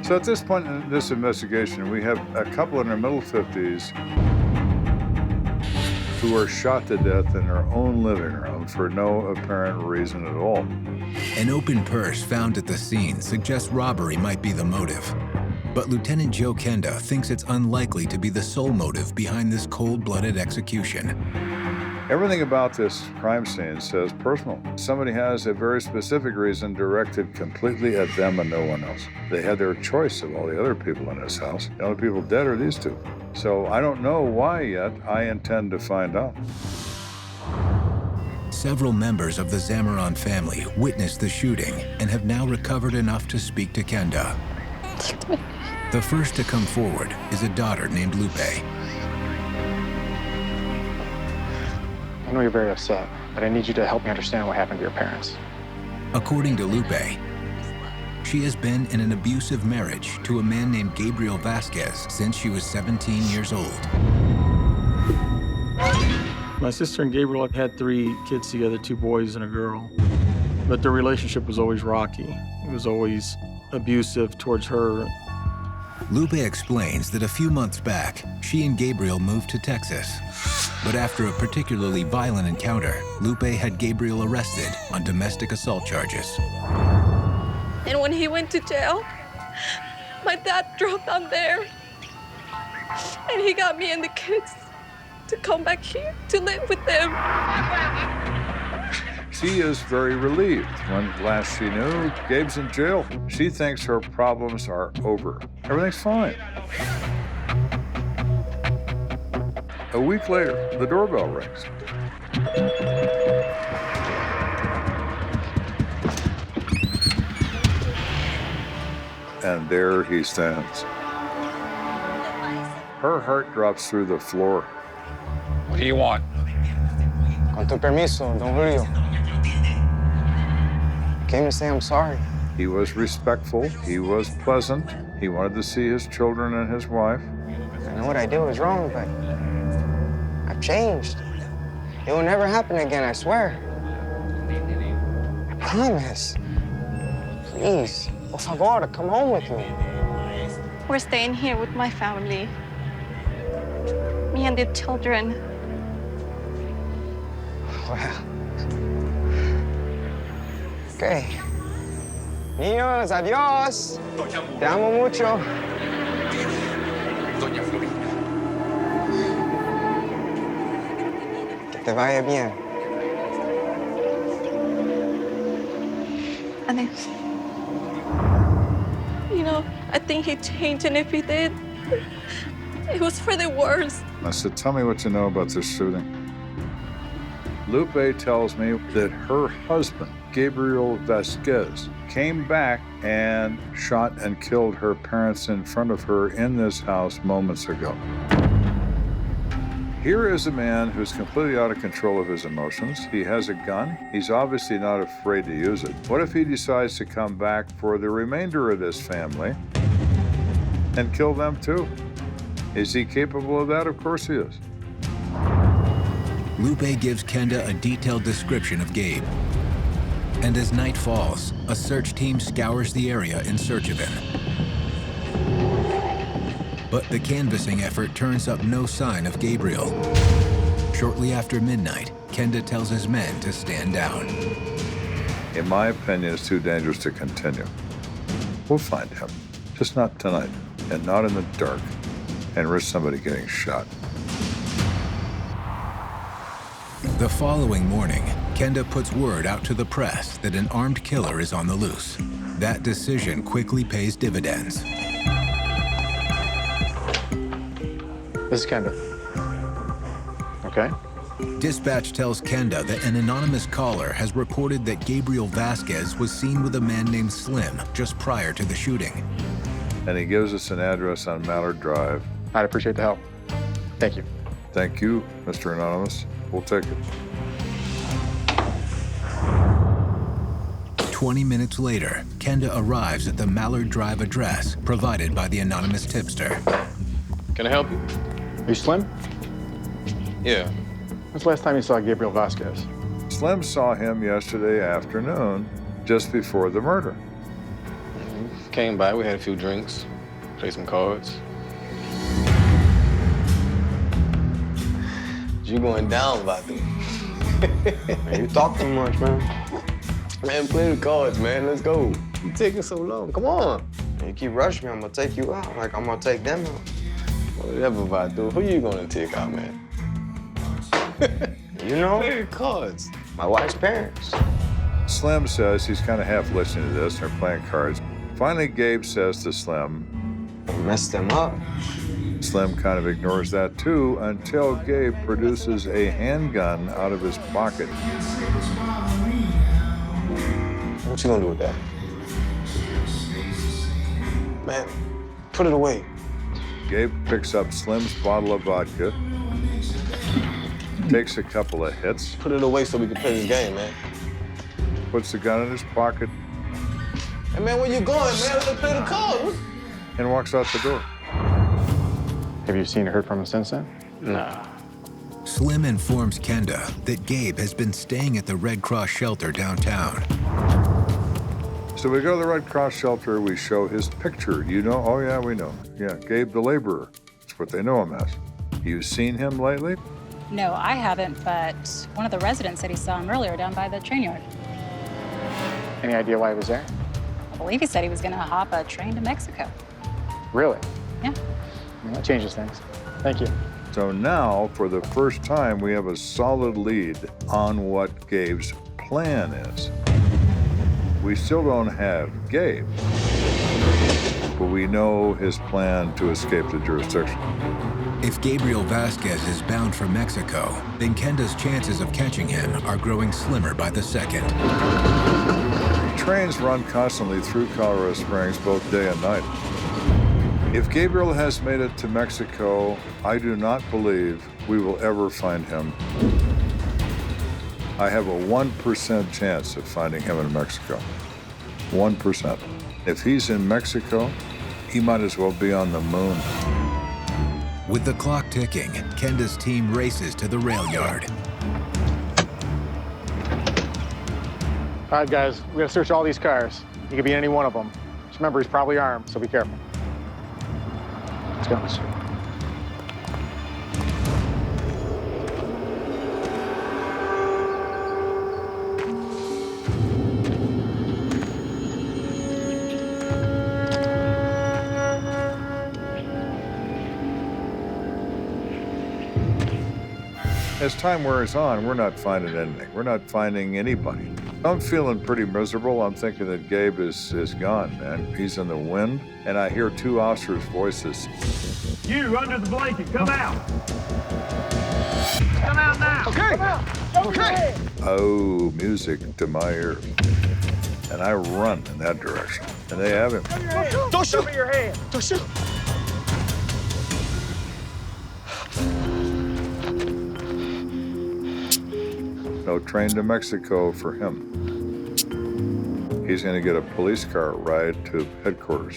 So at this point in this investigation, we have a couple in their middle 50s who were shot to death in their own living room for no apparent reason at all. An open purse found at the scene suggests robbery might be the motive. But Lieutenant Joe Kenda thinks it's unlikely to be the sole motive behind this cold-blooded execution. Everything about this crime scene says personal. Somebody has a very specific reason directed completely at them and no one else. They had their choice of all the other people in this house. The only people dead are these two. So I don't know why yet. I intend to find out. Several members of the Zamaron family witnessed the shooting and have now recovered enough to speak to Kenda. The first to come forward is a daughter named Lupe. I know you're very upset, but I need you to help me understand what happened to your parents. According to Lupe, she has been in an abusive marriage to a man named Gabriel Vasquez since she was 17 years old. My sister and Gabriel had 3 kids together, 2 boys and a girl. But their relationship was always rocky. It was always abusive towards her. Lupe explains that a few months back, she and Gabriel moved to Texas. But after a particularly violent encounter, Lupe had Gabriel arrested on domestic assault charges. And when he went to jail, my dad drove down there. And he got me and the kids to come back here to live with them. She is very relieved. When last she knew, Gabe's in jail. She thinks her problems are over. Everything's fine. A week later, the doorbell rings. And there he stands. Her heart drops through the floor. What do you want? Con tu permiso, Don Julio. Came to say I'm sorry. He was respectful. He was pleasant. He wanted to see his children and his wife. I know what I did was wrong, but I've changed. It will never happen again, I swear. I promise. Please, por favor, come home with me. We're staying here with my family. Me and the children. Well. Okay. Niños, adiós. Te amo mucho. Doña Florinda. Que te vaya bien. Adios. You know, I think he changed, and if he did, it was for the worse. I said, tell me what you know about this shooting. Lupe tells me that her husband, Gabriel Vasquez, came back and shot and killed her parents in front of her in this house moments ago. Here is a man who's completely out of control of his emotions. He has a gun. He's obviously not afraid to use it. What if he decides to come back for the remainder of this family and kill them too? Is he capable of that? Of course he is. Lupe gives Kenda a detailed description of Gabe. And as night falls, a search team scours the area in search of him. But the canvassing effort turns up no sign of Gabriel. Shortly after midnight, Kenda tells his men to stand down. In my opinion, it's too dangerous to continue. We'll find him, just not tonight, and not in the dark, and risk somebody getting shot. The following morning, Kenda puts word out to the press that an armed killer is on the loose. That decision quickly pays dividends. This is Kenda. Okay? Dispatch tells Kenda that an anonymous caller has reported that Gabriel Vasquez was seen with a man named Slim just prior to the shooting. And he gives us an address on Mallard Drive. I'd appreciate the help. Thank you. Thank you, Mr. Anonymous. We'll take it. 20 minutes later, Kenda arrives at the Mallard Drive address provided by the anonymous tipster. Can I help you? Are you Slim? Yeah. When's the last time you saw Gabriel Vasquez? Slim saw him yesterday afternoon, just before the murder. Came by, we had a few drinks, played some cards. You going down, Vatu? Man, you talk too much, man. Man, play the cards, man. Let's go. You taking so long. Come on. You keep rushing me, I'm gonna take you out like I'm gonna take them out. Whatever, Vatu. Who you gonna take out, man? You know, Play the cards. my wife's parents. Slim says he's kind of half listening to this, and they're playing cards. Finally, Gabe says to Slim, Mess them up. Slim kind of ignores that too until Gabe produces a handgun out of his pocket. What you gonna do with that? Man, put it away. Gabe picks up Slim's bottle of vodka, takes a couple of hits, Put it away so we can play this game, man. puts the gun in his pocket, Hey, man, where you going, man? Let's play the cards. and walks out the door. Have you seen or heard from him since then? Nah. Slim informs Kenda that Gabe has been staying at the Red Cross shelter downtown. So we go to the Red Cross shelter, we show his picture. You know? Oh yeah, we know. Yeah, Gabe the laborer. That's what they know him as. You've seen him lately? No, I haven't, but one of the residents said he saw him earlier down by the train yard. Any idea why he was there? I believe he said he was going to hop a train to Mexico. Really? Yeah. Well, that changes things. Thank you. So now, for the first time, we have a solid lead on what Gabe's plan is. We still don't have Gabe, but we know his plan to escape the jurisdiction. If Gabriel Vasquez is bound for Mexico, then Kenda's chances of catching him are growing slimmer by the second. Trains run constantly through Colorado Springs, both day and night. If Gabriel has made it to Mexico, I do not believe we will ever find him. I have a 1% chance of finding him in Mexico. 1%. If he's in Mexico, he might as well be on the moon. With the clock ticking, Kenda's team races to the rail yard. All right, guys, we gotta search all these cars. He could be in any one of them. Just remember, he's probably armed, so be careful. Let's go. As time wears on, we're not finding anything. We're not finding anybody. I'm feeling pretty miserable. I'm thinking that Gabe is gone, man. He's in the wind, and I hear two officers' voices. You, under the blanket, come out. Come out now. Okay. Come out. Okay. Oh, music to my ear. And I run in that direction. And they have him. Don't shoot. Cover your head. Don't shoot. No train to Mexico for him. He's going to get a police car ride to headquarters.